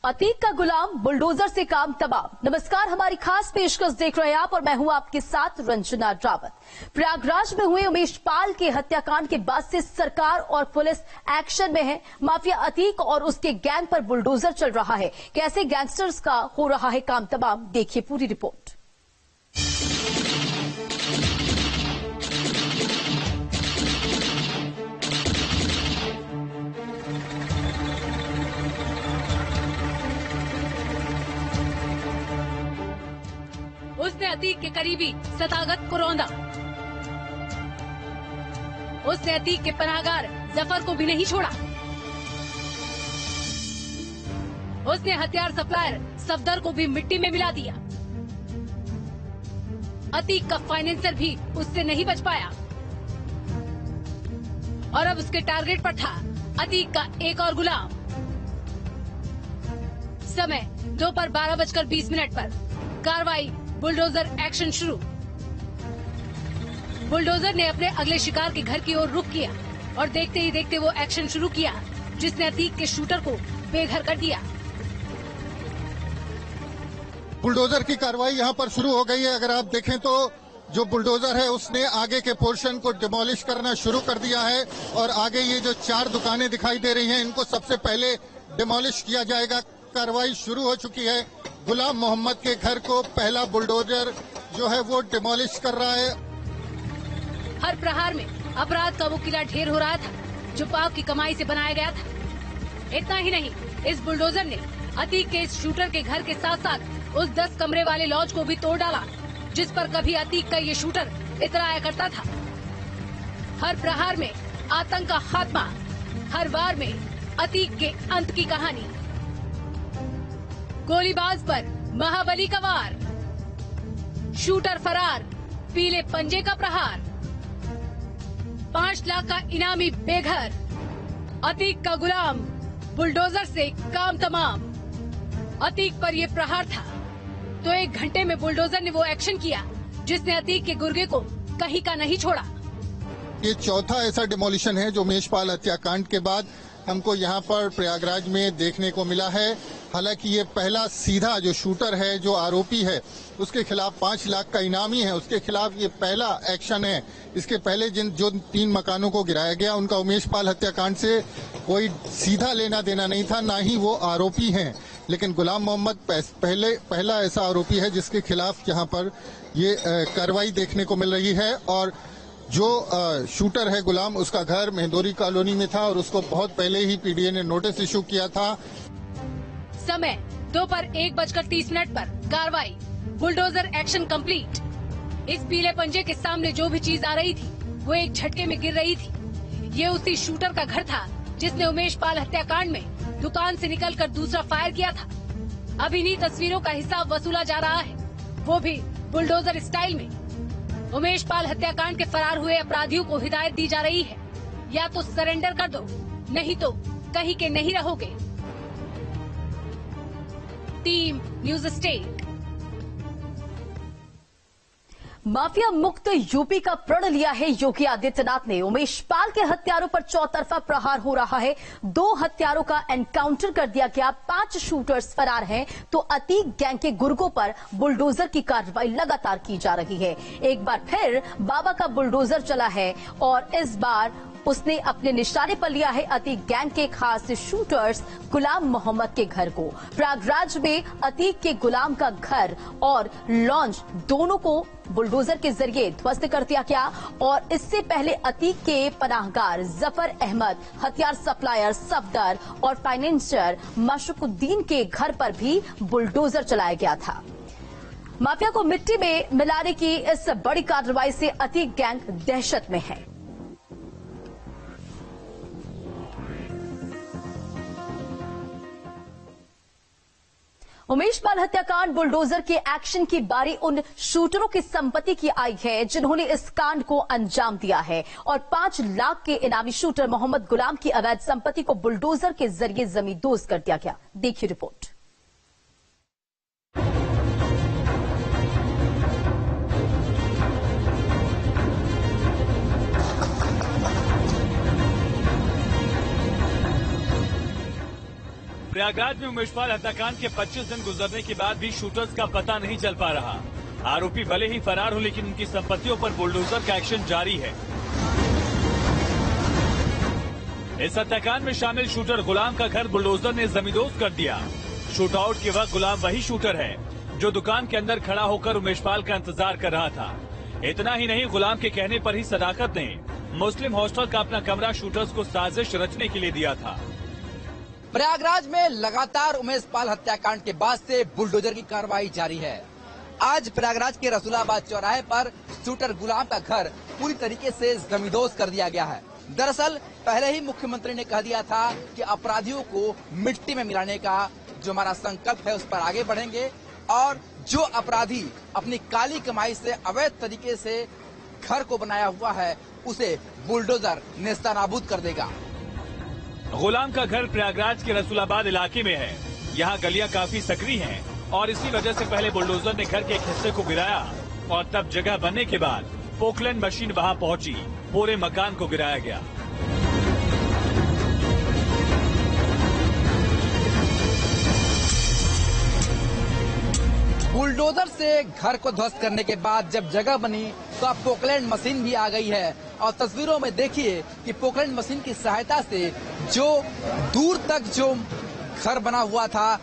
अतीक का गुलाम बुलडोजर से काम तबाह। नमस्कार, हमारी खास पेशकश देख रहे हैं आप और मैं हूं आपके साथ रंजना रावत। प्रयागराज में हुए उमेश पाल के हत्याकांड के बाद से सरकार और पुलिस एक्शन में है। माफिया अतीक और उसके गैंग पर बुलडोजर चल रहा है। कैसे गैंगस्टर्स का हो रहा है काम तबाह, देखिए पूरी रिपोर्ट। उसने अतीक के करीबी सतागत को रौंदा। उसने अतीक के पनाहगार जफर को भी नहीं छोड़ा। उसने हथियार सप्लायर सफदर को भी मिट्टी में मिला दिया। अतीक का फाइनेंसर भी उससे नहीं बच पाया और अब उसके टारगेट पर था अतीक का एक और गुलाम। समय दोपहर 12:20 पर कार्रवाई बुलडोजर एक्शन शुरू। बुलडोजर ने अपने अगले शिकार के घर की ओर रुख किया और देखते ही देखते वो एक्शन शुरू किया जिसने अतीक के शूटर को बेघर कर दिया। बुलडोजर की कार्रवाई यहां पर शुरू हो गई है। अगर आप देखें तो जो बुलडोजर है उसने आगे के पोर्शन को डिमोलिश करना शुरू कर दिया है और आगे ये जो 4 दुकानें दिखाई दे रही हैं इनको सबसे पहले डिमोलिश किया जाएगा। कार्रवाई शुरू हो चुकी है। गुलाम मोहम्मद के घर को पहला बुलडोजर जो है वो डिमोलिश कर रहा है। हर प्रहार में अपराध का वो किला ढेर हो रहा था जो पाप की कमाई से बनाया गया था। इतना ही नहीं, इस बुलडोजर ने अतीक के इस शूटर के घर के साथ साथ उस 10 कमरे वाले लॉज को भी तोड़ डाला जिस पर कभी अतीक का ये शूटर इतराया करता था। हर प्रहार में आतंक का खात्मा, हर वार में अतीक के अंत की कहानी। गोलीबाज पर महाबली का वार, शूटर फरार, पीले पंजे का प्रहार, 5 लाख का इनामी बेघर, अतीक का गुलाम बुलडोजर से काम तमाम। अतीक पर ये प्रहार था तो 1 घंटे में बुलडोजर ने वो एक्शन किया जिसने अतीक के गुर्गे को कहीं का नहीं छोड़ा। ये चौथा ऐसा डिमोलिशन है जो उमेश पाल हत्याकांड के बाद हमको यहाँ पर प्रयागराज में देखने को मिला है। हालांकि ये पहला सीधा जो शूटर है, जो आरोपी है, उसके खिलाफ 5 लाख का इनामी है, उसके खिलाफ ये पहला एक्शन है। इसके पहले जो 3 मकानों को गिराया गया उनका उमेश पाल हत्याकांड से कोई सीधा लेना देना नहीं था, ना ही वो आरोपी हैं। लेकिन गुलाम मोहम्मद पहला ऐसा आरोपी है जिसके खिलाफ यहाँ पर ये कार्रवाई देखने को मिल रही है। और जो शूटर है गुलाम, उसका घर मेहंदोरी कॉलोनी में था और उसको बहुत पहले ही पीडीए ने नोटिस इशू किया था। समय दोपहर 1:30 पर कार्रवाई बुलडोजर एक्शन कंप्लीट। इस पीले पंजे के सामने जो भी चीज आ रही थी वो एक झटके में गिर रही थी। ये उसी शूटर का घर था जिसने उमेश पाल हत्याकांड में दुकान से निकलकर दूसरा फायर किया था। अब इन्हीं तस्वीरों का हिसाब वसूला जा रहा है, वो भी बुलडोजर स्टाइल में। उमेश पाल हत्याकांड के फरार हुए अपराधियों को हिदायत दी जा रही है, या तो सरेंडर कर दो, नहीं तो कहीं के नहीं रहोगे। Team news state. माफिया मुक्त यूपी का प्रण लिया है योगी आदित्यनाथ ने। उमेश पाल के हत्यारों पर चौतरफा प्रहार हो रहा है। 2 हत्यारों का एनकाउंटर कर दिया गया, 5 शूटर्स फरार हैं, तो अतीक गैंग के गुर्गों पर बुलडोजर की कार्रवाई लगातार की जा रही है। एक बार फिर बाबा का बुलडोजर चला है और इस बार उसने अपने निशाने पर लिया है अतीक गैंग के खास शूटर्स गुलाम मोहम्मद के घर को। प्रयागराज में अतीक के गुलाम का घर और लॉन्च दोनों को बुलडोजर के जरिए ध्वस्त कर दिया गया और इससे पहले अतीक के पनाहगार जफर अहमद, हथियार सप्लायर सफदर और फाइनेंसर मशकुद्दीन के घर पर भी बुलडोजर चलाया गया था। माफिया को मिट्टी में मिलाने की इस बड़ी कार्रवाई से अतीक गैंग दहशत में है। उमेश पाल हत्याकांड बुलडोजर के एक्शन की बारी उन शूटरों की संपत्ति की आई है जिन्होंने इस कांड को अंजाम दिया है और 5 लाख के इनामी शूटर मोहम्मद गुलाम की अवैध संपत्ति को बुलडोजर के जरिए जमींदोज कर दिया गया। देखिए रिपोर्ट। प्रयागराज में उमेशपाल हत्याकांड के 25 दिन गुजरने के बाद भी शूटर्स का पता नहीं चल पा रहा। आरोपी भले ही फरार हो, लेकिन उनकी संपत्तियों पर बुलडोजर का एक्शन जारी है। इस हत्याकांड में शामिल शूटर गुलाम का घर बुलडोजर ने जमींदोज कर दिया। शूट आउट के वक्त गुलाम वही शूटर है जो दुकान के अंदर खड़ा होकर उमेशपाल का इंतजार कर रहा था। इतना ही नहीं, गुलाम के कहने पर ही सदाकत ने मुस्लिम हॉस्टल का अपना कमरा शूटर्स को साजिश रचने के लिए दिया था। प्रयागराज में लगातार उमेशपाल हत्याकांड के बाद से बुलडोजर की कार्रवाई जारी है। आज प्रयागराज के रसूलाबाद चौराहे पर शूटर गुलाम का घर पूरी तरीके से जमींदोज कर दिया गया है। दरअसल पहले ही मुख्यमंत्री ने कह दिया था कि अपराधियों को मिट्टी में मिलाने का जो हमारा संकल्प है उस पर आगे बढ़ेंगे और जो अपराधी अपनी काली कमाई से अवैध तरीके से घर को बनाया हुआ है उसे बुलडोजर नेस्तनाबूद कर देगा। गुलाम का घर प्रयागराज के रसूलाबाद इलाके में है। यहाँ गलियां काफी सक्रिय हैं और इसी वजह से पहले बुलडोजर ने घर के एक हिस्से को गिराया और तब जगह बनने के बाद पोकलैंड मशीन वहां पहुंची, पूरे मकान को गिराया गया। बुलडोजर से घर को ध्वस्त करने के बाद जब जगह बनी तो अब पोकलैंड मशीन भी आ गई है और तस्वीरों में देखिए कि पोकलैंड मशीन की सहायता से जो दूर तक जो घर बना हुआ था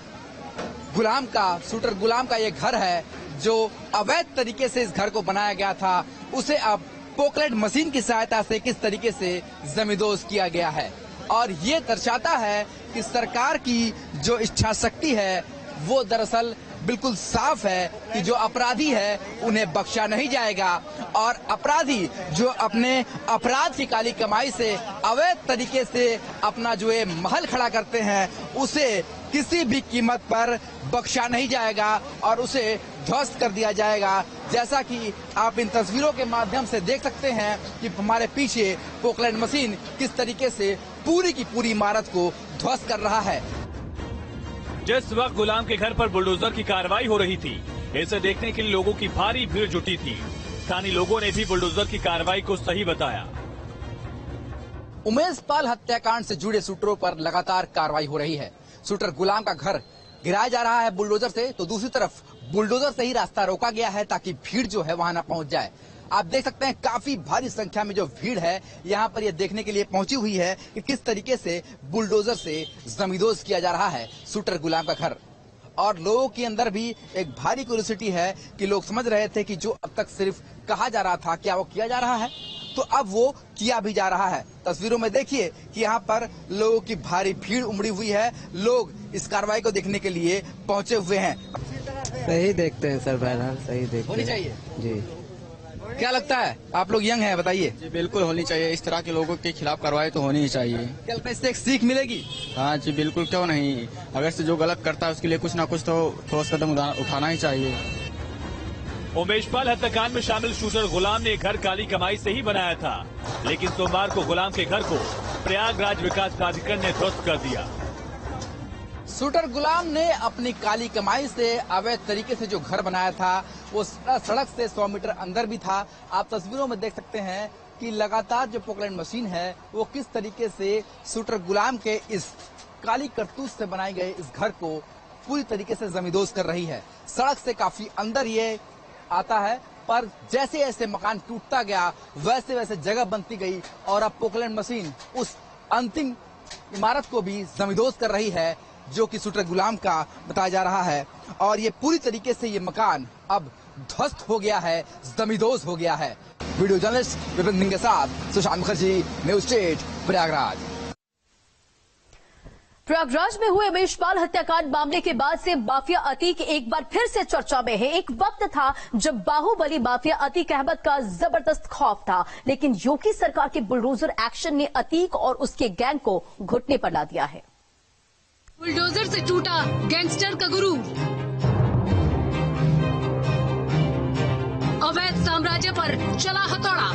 गुलाम का, शूटर गुलाम का ये घर है जो अवैध तरीके से इस घर को बनाया गया था, उसे अब पोकलैंड मशीन की सहायता से किस तरीके से जमींदोज किया गया है। और ये दर्शाता है कि सरकार की जो इच्छा शक्ति है वो दरअसल बिल्कुल साफ है कि जो अपराधी है उन्हें बख्शा नहीं जाएगा और अपराधी जो अपने अपराध की काली कमाई से अवैध तरीके से अपना जो ये महल खड़ा करते हैं उसे किसी भी कीमत पर बख्शा नहीं जाएगा और उसे ध्वस्त कर दिया जाएगा। जैसा कि आप इन तस्वीरों के माध्यम से देख सकते हैं कि हमारे पीछे पोकलैंड मशीन किस तरीके से पूरी की पूरी इमारत को ध्वस्त कर रहा है। जिस वक्त गुलाम के घर पर बुलडोजर की कार्रवाई हो रही थी, इसे देखने के लिए लोगों की भारी भीड़ जुटी थी। स्थानीय लोगों ने भी बुलडोजर की कार्रवाई को सही बताया। उमेशपाल हत्याकांड से जुड़े शूटरों पर लगातार कार्रवाई हो रही है। शूटर गुलाम का घर गिराया जा रहा है बुलडोजर से, तो दूसरी तरफ बुलडोजर से ही रास्ता रोका गया है ताकि भीड़ जो है वहां न पहुंच जाए। आप देख सकते हैं काफी भारी संख्या में जो भीड़ है यहाँ पर ये देखने के लिए पहुंची हुई है कि किस तरीके से बुलडोजर से जमींदोज किया जा रहा है शूटर गुलाम का घर। और लोगों के अंदर भी एक भारी क्यूरियोसिटी है कि लोग समझ रहे थे कि जो अब तक सिर्फ कहा जा रहा था क्या वो किया जा रहा है, तो अब वो किया भी जा रहा है। तस्वीरों में देखिए कि यहाँ पर लोगों की भारी भीड़ उमड़ी हुई है, लोग इस कार्रवाई को देखने के लिए पहुंचे हुए हैं। सही देखते हैं सर, बहरहाल सही देखते हैं। होनी चाहिए जी। क्या लगता है, आप लोग यंग हैं, बताइए। जी बिल्कुल होनी चाहिए, इस तरह के लोगों के खिलाफ कार्रवाई तो होनी ही चाहिए। क्या लगता है इससे एक सीख मिलेगी? हाँ जी बिल्कुल, क्यों नहीं। अगर से जो गलत करता है उसके लिए कुछ ना कुछ तो ठोस कदम उठाना ही चाहिए। उमेशपाल हत्याकांड में शामिल शूटर गुलाम ने घर काली कमाई से ही बनाया था, लेकिन सोमवार को गुलाम के घर को प्रयागराज विकास प्राधिकरण ने ध्वस्त कर दिया। शूटर गुलाम ने अपनी काली कमाई से अवैध तरीके से जो घर बनाया था वो सड़क से 100 मीटर अंदर भी था। आप तस्वीरों में देख सकते हैं कि लगातार जो पोकलैंड मशीन है वो किस तरीके से शूटर गुलाम के इस काली करतूत से बनाए गए इस घर को पूरी तरीके से जमींदोज कर रही है। सड़क से काफी अंदर ये आता है, पर जैसे जैसे मकान टूटता गया वैसे वैसे जगह बनती गई और अब पोकलैंड मशीन उस अंतिम इमारत को भी जमींदोज कर रही है जो कि शूटर गुलाम का बताया जा रहा है। और ये पूरी तरीके से ये मकान अब ध्वस्त हो गया है, जमींदोज हो गया है। वीडियो जर्नलिस्ट विपिन सिंह के साथ सुशांत मुखर्जी, न्यूज स्टेट, प्रयागराज। प्रयागराज में हुए उमेशपाल हत्याकांड मामले के बाद से माफिया अतीक एक बार फिर से चर्चा में है। एक वक्त था जब बाहुबली माफिया अतीक अहमद का जबरदस्त खौफ था, लेकिन योगी सरकार के बुलडोजर एक्शन ने अतीक और उसके गैंग को घुटने पर ला दिया है। बुलडोजर से टूटा गैंगस्टर का गुरु, अवैध साम्राज्य पर चला हथौड़ा।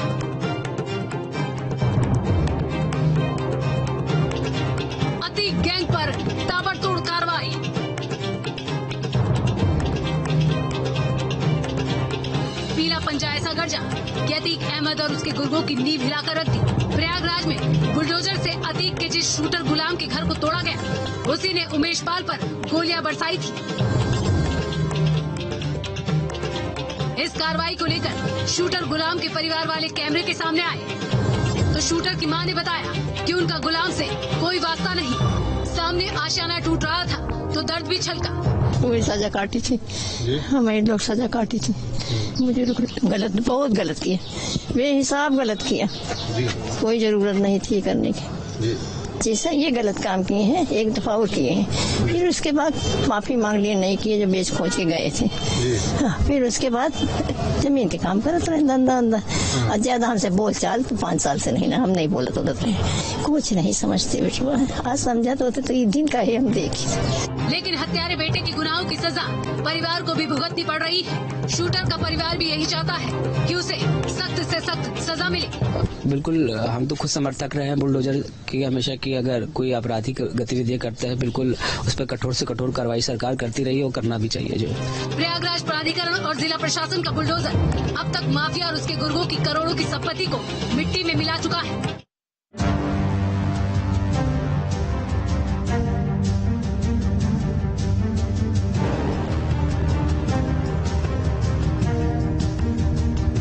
अतीक गैंग पर ताबड़तोड़ कार्रवाई। पीला पंजा ऐसा गर्जा कि अतीक अहमद और उसके गुर्गों की नींव हिलाकर रख दी। प्रयागराज में बुलडोजर से अतीक के जिस शूटर गुलाम के घर को तोड़ा गया, उसी ने उमेश पाल पर गोलियां बरसाई थी। इस कार्रवाई को लेकर शूटर गुलाम के परिवार वाले कैमरे के सामने आए तो शूटर की मां ने बताया कि उनका गुलाम से कोई वास्ता नहीं। सामने आशियाना टूट रहा था तो दर्द भी छलका। मुझे सजा काटी थी, हमारे लोग सजा काटी थी। मुझे गलत, बहुत गलत किया, बेहिसाब गलत किया। कोई जरूरत नहीं थी करने की। जैसा ये गलत काम किए हैं, एक दफा और किए हैं, फिर उसके बाद माफी मांग लिए, नहीं किए जो बेच खोज के गए थे। हाँ, फिर उसके बाद जमीन के काम करते रहे, धंधा धंधा। और ज्यादा हमसे बोल चाल तो 5 साल से नहीं ना, हम नहीं बोलते रहे, कुछ नहीं समझते बेटा। आज समझा तो ये दिन का ही हम देखे। लेकिन हत्यारे बेटे की गुनाहों की सजा परिवार को भी भुगतनी पड़ रही है। शूटर का परिवार भी यही चाहता है कि उसे सख्त से सख्त सजा मिले। बिल्कुल, हम तो खुद समर्थक रहे हैं बुलडोजर की हमेशा की। अगर कोई आपराधिक गतिविधियां करता है, बिल्कुल उस पर कठोर से कठोर कार्रवाई सरकार करती रही है और करना भी चाहिए। जो प्रयागराज प्राधिकरण और जिला प्रशासन का बुलडोजर अब तक माफिया और उसके गुर्गों की करोड़ों की संपत्ति को मिट्टी में मिला चुका है।